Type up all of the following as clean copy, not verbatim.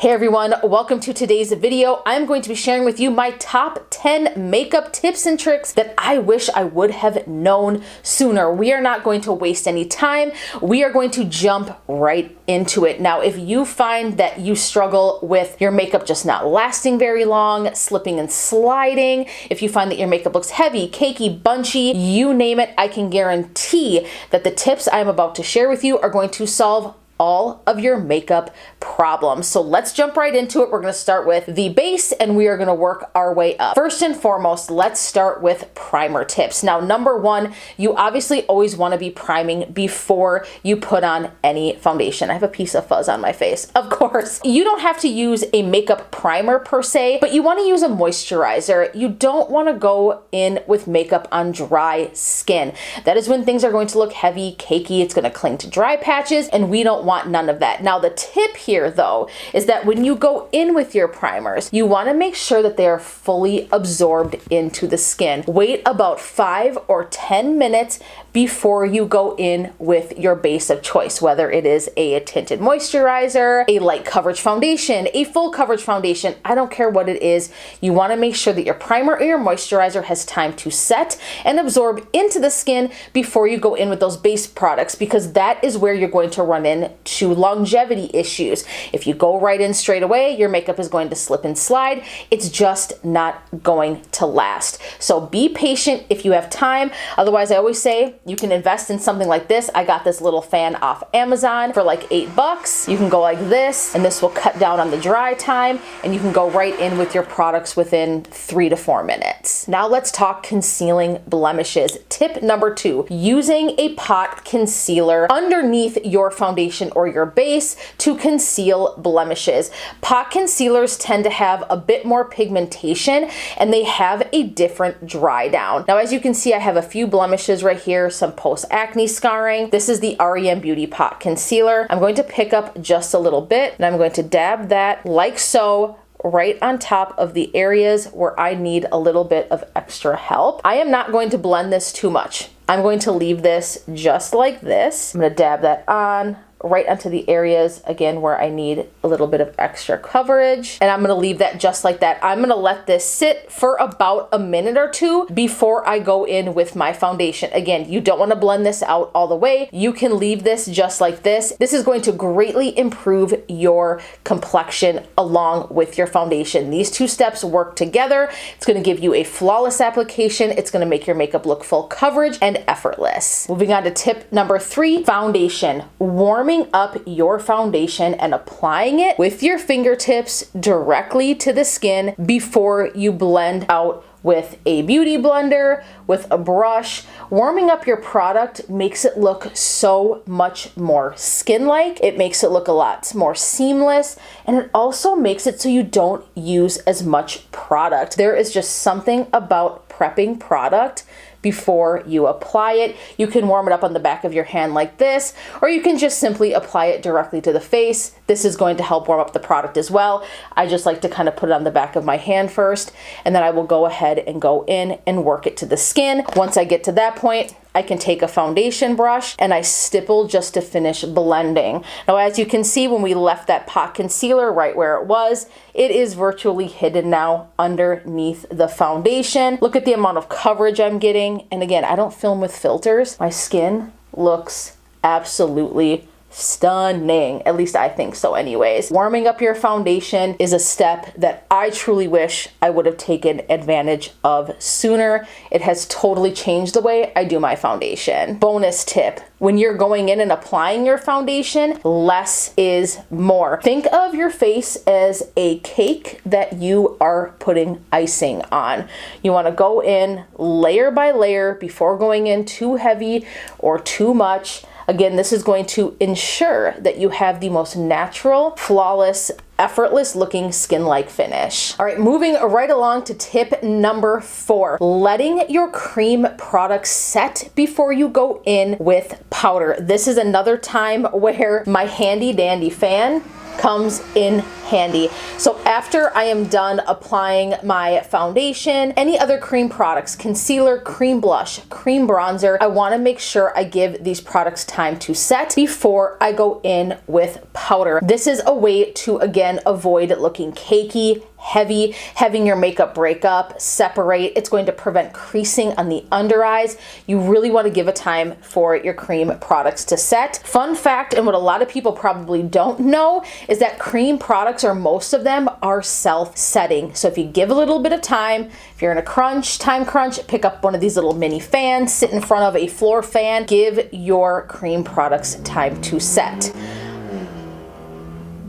Hey everyone, welcome to today's video. I'm going to be sharing with you my top 10 makeup tips and tricks that I wish I would have known sooner. We are not going to waste any time. We are going to jump right into it. Now, if you find that you struggle with your makeup just not lasting very long, slipping and sliding, if you find that your makeup looks heavy, cakey, bunchy, you name it, I can guarantee that the tips I'm about to share with you are going to solve all of your makeup problems. So let's jump right into it. We're going to start with the base and we are going to work our way up. First and foremost, let's start with primer tips. Now, number one, you obviously always want to be priming before you put on any foundation. I have a piece of fuzz on my face. Of course, you don't have to use a makeup primer per se, but you want to use a moisturizer. You don't want to go in with makeup on dry skin. That is when things are going to look heavy, cakey. It's going to cling to dry patches, and we don't want none of that. Now, the tip here though is that when you go in with your primers, you want to make sure that they are fully absorbed into the skin. Wait about 5 or 10 minutes before you go in with your base of choice, whether it is a tinted moisturizer, a light coverage foundation, a full coverage foundation. I don't care what it is. You want to make sure that your primer or your moisturizer has time to set and absorb into the skin before you go in with those base products, because that is where you're going to run into longevity issues. If you go right in straight away, your makeup is going to slip and slide. It's just not going to last. So be patient if you have time. Otherwise, I always say you can invest in something like this. I got this little fan off Amazon for like $8. You can go like this, and this will cut down on the dry time, and you can go right in with your products within 3 to 4 minutes. Now let's talk concealing blemishes. Tip number 2, using a pot concealer underneath your foundation or your base to conceal blemishes. Pot concealers tend to have a bit more pigmentation and they have a different dry down. Now, as you can see, I have a few blemishes right here, some post-acne scarring. This is the REM Beauty Pot Concealer. I'm going to pick up just a little bit and I'm going to dab that like so right on top of the areas where I need a little bit of extra help. I am not going to blend this too much. I'm going to leave this just like this. I'm going to dab that on right onto the areas, again, where I need a little bit of extra coverage. And I'm gonna leave that just like that. I'm gonna let this sit for about a minute or two before I go in with my foundation. Again, you don't wanna blend this out all the way. You can leave this just like this. This is going to greatly improve your complexion along with your foundation. These two steps work together. It's gonna give you a flawless application. It's gonna make your makeup look full coverage and effortless. Moving on to tip number 3, foundation. Warming up your foundation and applying it with your fingertips directly to the skin before you blend out with a beauty blender, with a brush. Warming up your product makes it look so much more skin-like. It makes it look a lot more seamless, and it also makes it so you don't use as much product. There is just something about prepping product before you apply it. You can warm it up on the back of your hand like this, or you can just simply apply it directly to the face. This is going to help warm up the product as well. I just like to kind of put it on the back of my hand first, and then I will go ahead and go in and work it to the skin. Once I get to that point, I can take a foundation brush and I stipple just to finish blending. Now, as you can see, when we left that pot concealer right where it was, it is virtually hidden now underneath the foundation. Look at the amount of coverage I'm getting. And again, I don't film with filters. My skin looks absolutely stunning. At least I think so anyways. Warming up your foundation is a step that I truly wish I would have taken advantage of sooner. It has totally changed the way I do my foundation. Bonus tip: when you're going in and applying your foundation, less is more. Think of your face as a cake that you are putting icing on. You want to go in layer by layer before going in too heavy or too much. Again, this is going to ensure that you have the most natural, flawless, effortless looking skin-like finish. All right, moving right along to tip number 4, letting your cream products set before you go in with powder. This is another time where my handy dandy fan comes in handy. So after I am done applying my foundation, any other cream products, concealer, cream blush, cream bronzer, I want to make sure I give these products time to set before I go in with powder. This is a way to, again, avoid looking cakey, heavy, having your makeup break up, separate. It's going to prevent creasing on the under eyes. You really want to give a time for your cream products to set. Fun fact, and what a lot of people probably don't know, is that cream products, or most of them, are self-setting. So if you give a little bit of time, if you're in a time crunch, pick up one of these little mini fans, sit in front of a floor fan, give your cream products time to set.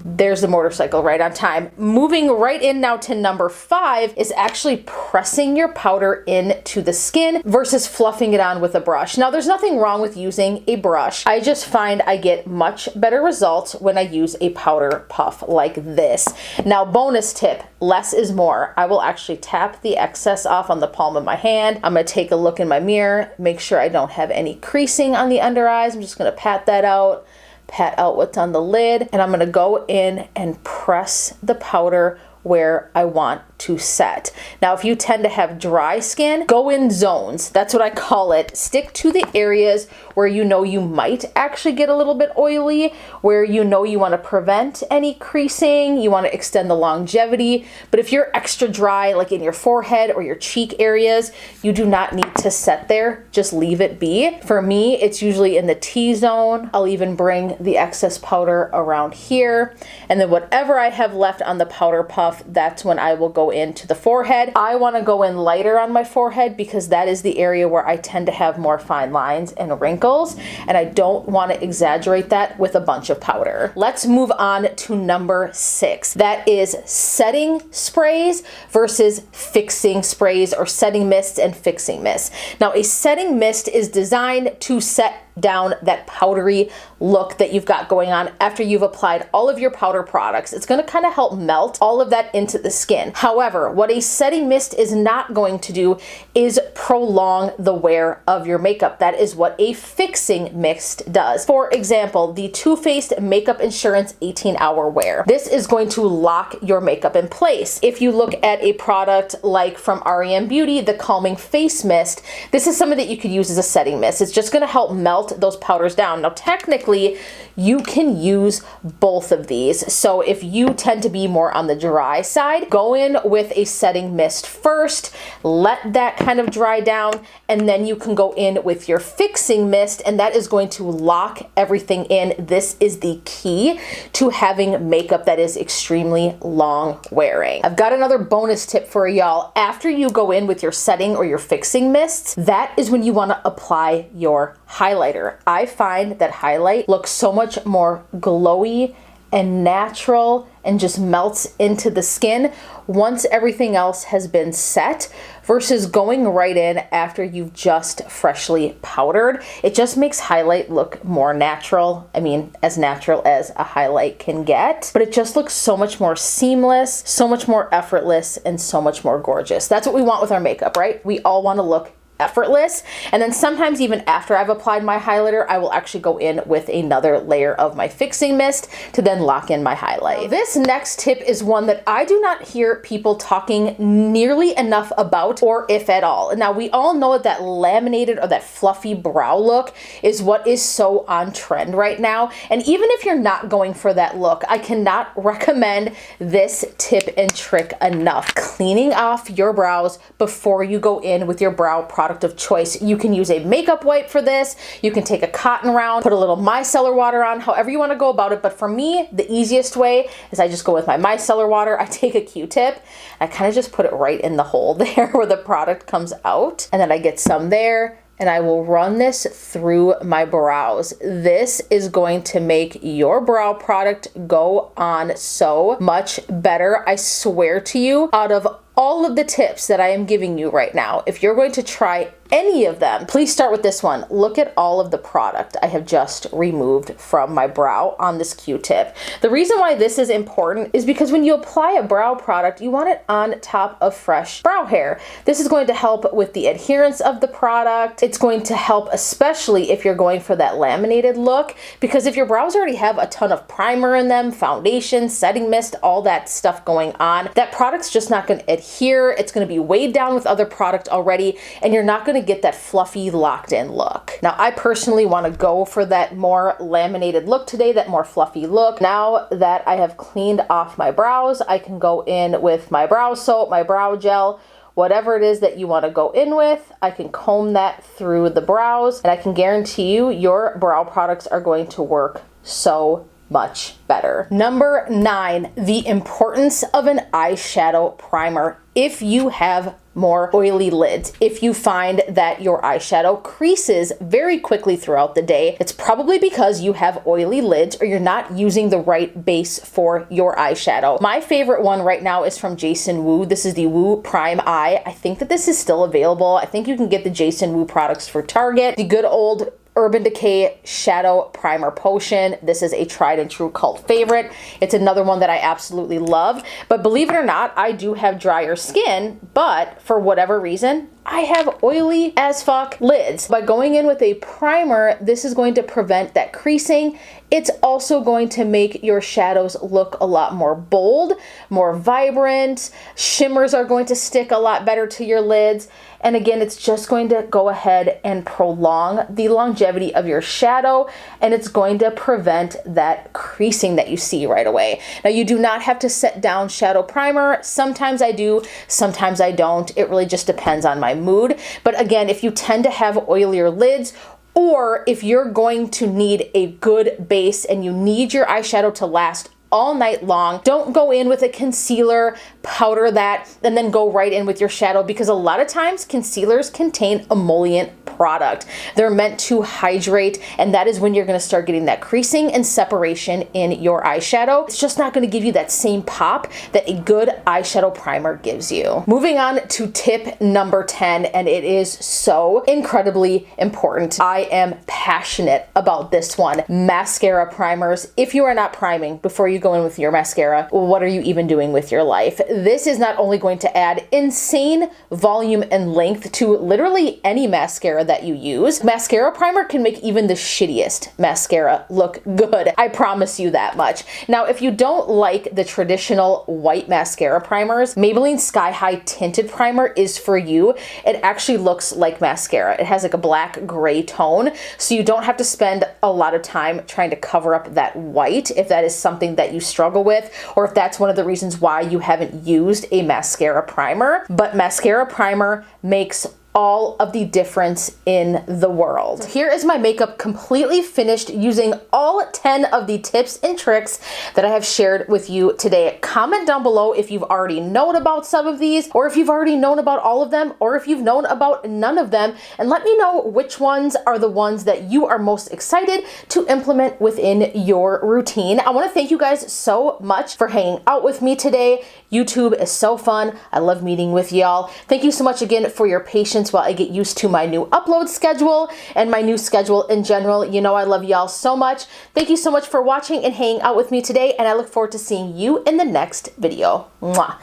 There's the motorcycle right on time. Moving right in now to number 5 is actually pressing your powder into the skin versus fluffing it on with a brush. Now, there's nothing wrong with using a brush. I just find I get much better results when I use a powder puff like this. Now, bonus tip, less is more. I will actually tap the excess off on the palm of my hand. I'm gonna take a look in my mirror, make sure I don't have any creasing on the under eyes. I'm just gonna pat that out. Pat out what's on the lid, and I'm gonna go in and press the powder where I want to set. Now, if you tend to have dry skin, go in zones. That's what I call it. Stick to the areas where you know you might actually get a little bit oily, where you know you want to prevent any creasing, you want to extend the longevity. But if you're extra dry, like in your forehead or your cheek areas, you do not need to set there. Just leave it be. For me, it's usually in the T-zone. I'll even bring the excess powder around here. And then whatever I have left on the powder puff, that's when I will go into the forehead. I want to go in lighter on my forehead because that is the area where I tend to have more fine lines and wrinkles, and I don't want to exaggerate that with a bunch of powder. Let's move on to number 6. That is setting sprays versus fixing sprays, or setting mists and fixing mists. Now, a setting mist is designed to set down that powdery look that you've got going on after you've applied all of your powder products. It's going to kind of help melt all of that into the skin. However, what a setting mist is not going to do is prolong the wear of your makeup. That is what a fixing mist does. For example, the Too Faced Makeup Insurance 18-Hour Wear. This is going to lock your makeup in place. If you look at a product like from REM Beauty, the Calming Face Mist, this is something that you could use as a setting mist. It's just going to help melt those powders down. Now, technically, you can use both of these. So if you tend to be more on the dry side, go in with a setting mist first, let that kind of dry down, and then you can go in with your fixing mist, and that is going to lock everything in. This is the key to having makeup that is extremely long wearing. I've got another bonus tip for y'all. After you go in with your setting or your fixing mists, that is when you want to apply your highlighter. I find that highlight looks so much more glowy and natural and just melts into the skin once everything else has been set versus going right in after you've just freshly powdered. It just makes highlight look more natural. I mean, as natural as a highlight can get, but it just looks so much more seamless, so much more effortless, and so much more gorgeous. That's what we want with our makeup, right? We all want to look effortless. And then sometimes even after I've applied my highlighter, I will actually go in with another layer of my fixing mist to then lock in my highlight. This next tip is one that I do not hear people talking nearly enough about, or if at all. Now, we all know that laminated or that fluffy brow look is what is so on trend right now. And even if you're not going for that look, I cannot recommend this tip and trick enough. Cleaning off your brows before you go in with your brow product of choice. You can use a makeup wipe for this. You can take a cotton round, put a little micellar water on, however you want to go about it. But for me, the easiest way is I just go with my micellar water. I take a Q-tip. I kind of just put it right in the hole there where the product comes out. And then I get some there, and I will run this through my brows. This is going to make your brow product go on so much better. I swear to you, out of all of the tips that I am giving you right now, if you're going to try any of them, please start with this one. Look at all of the product I have just removed from my brow on this Q-tip. The reason why this is important is because when you apply a brow product, you want it on top of fresh brow hair. This is going to help with the adherence of the product. It's going to help especially if you're going for that laminated look, because if your brows already have a ton of primer in them, foundation, setting mist, all that stuff going on, that product's just not going to adhere. It's going to be weighed down with other product already, and you're not going to get that fluffy locked in look. Now I personally want to go for that more laminated look today, that more fluffy look. Now that I have cleaned off my brows, I can go in with my brow soap, my brow gel, whatever it is that you want to go in with. I can comb that through the brows, and I can guarantee you your brow products are going to work so much better. Number 9, the importance of an eyeshadow primer. If you have more oily lids, if you find that your eyeshadow creases very quickly throughout the day, it's probably because you have oily lids or you're not using the right base for your eyeshadow. My favorite one right now is from Jason Wu. This is the Wu Prime Eye. I think that this is still available. I think you can get the Jason Wu products for Target. The good old Urban Decay Shadow Primer Potion. This is a tried and true cult favorite. It's another one that I absolutely love. But believe it or not, I do have drier skin, but for whatever reason, I have oily as fuck lids. By going in with a primer, this is going to prevent that creasing. It's also going to make your shadows look a lot more bold, more vibrant. Shimmers are going to stick a lot better to your lids. And again, it's just going to go ahead and prolong the longevity of your shadow, and it's going to prevent that creasing that you see right away. Now, you do not have to set down shadow primer. Sometimes I do, sometimes I don't. It really just depends on my mood. But again, if you tend to have oilier lids, or if you're going to need a good base and you need your eyeshadow to last all night long, don't go in with a concealer, powder that, and then go right in with your shadow, because a lot of times concealers contain emollient product. They're meant to hydrate, and that is when you're going to start getting that creasing and separation in your eyeshadow. It's just not going to give you that same pop that a good eyeshadow primer gives you. Moving on to tip number 10, and it is so incredibly important. I am passionate about this one. Mascara primers. If you are not priming before you go in with your mascara, what are you even doing with your life? This is not only going to add insane volume and length to literally any mascara that you use. Mascara primer can make even the shittiest mascara look good. I promise you that much. Now, if you don't like the traditional white mascara primers, Maybelline Sky High Tinted Primer is for you. It actually looks like mascara. It has like a black gray tone, so you don't have to spend a lot of time trying to cover up that white if that is something that you struggle with, or if that's one of the reasons why you haven't used a mascara primer. But mascara primer makes all of the difference in the world. Here is my makeup completely finished using all 10 of the tips and tricks that I have shared with you today. Comment down below if you've already known about some of these, or if you've already known about all of them, or if you've known about none of them, and let me know which ones are the ones that you are most excited to implement within your routine. I want to thank you guys so much for hanging out with me today. YouTube is so fun. I love meeting with y'all. Thank you so much again for your patience while I get used to my new upload schedule and my new schedule in general. You know I love y'all so much. Thank you so much for watching and hanging out with me today, and I look forward to seeing you in the next video. Mwah.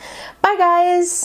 Bye guys.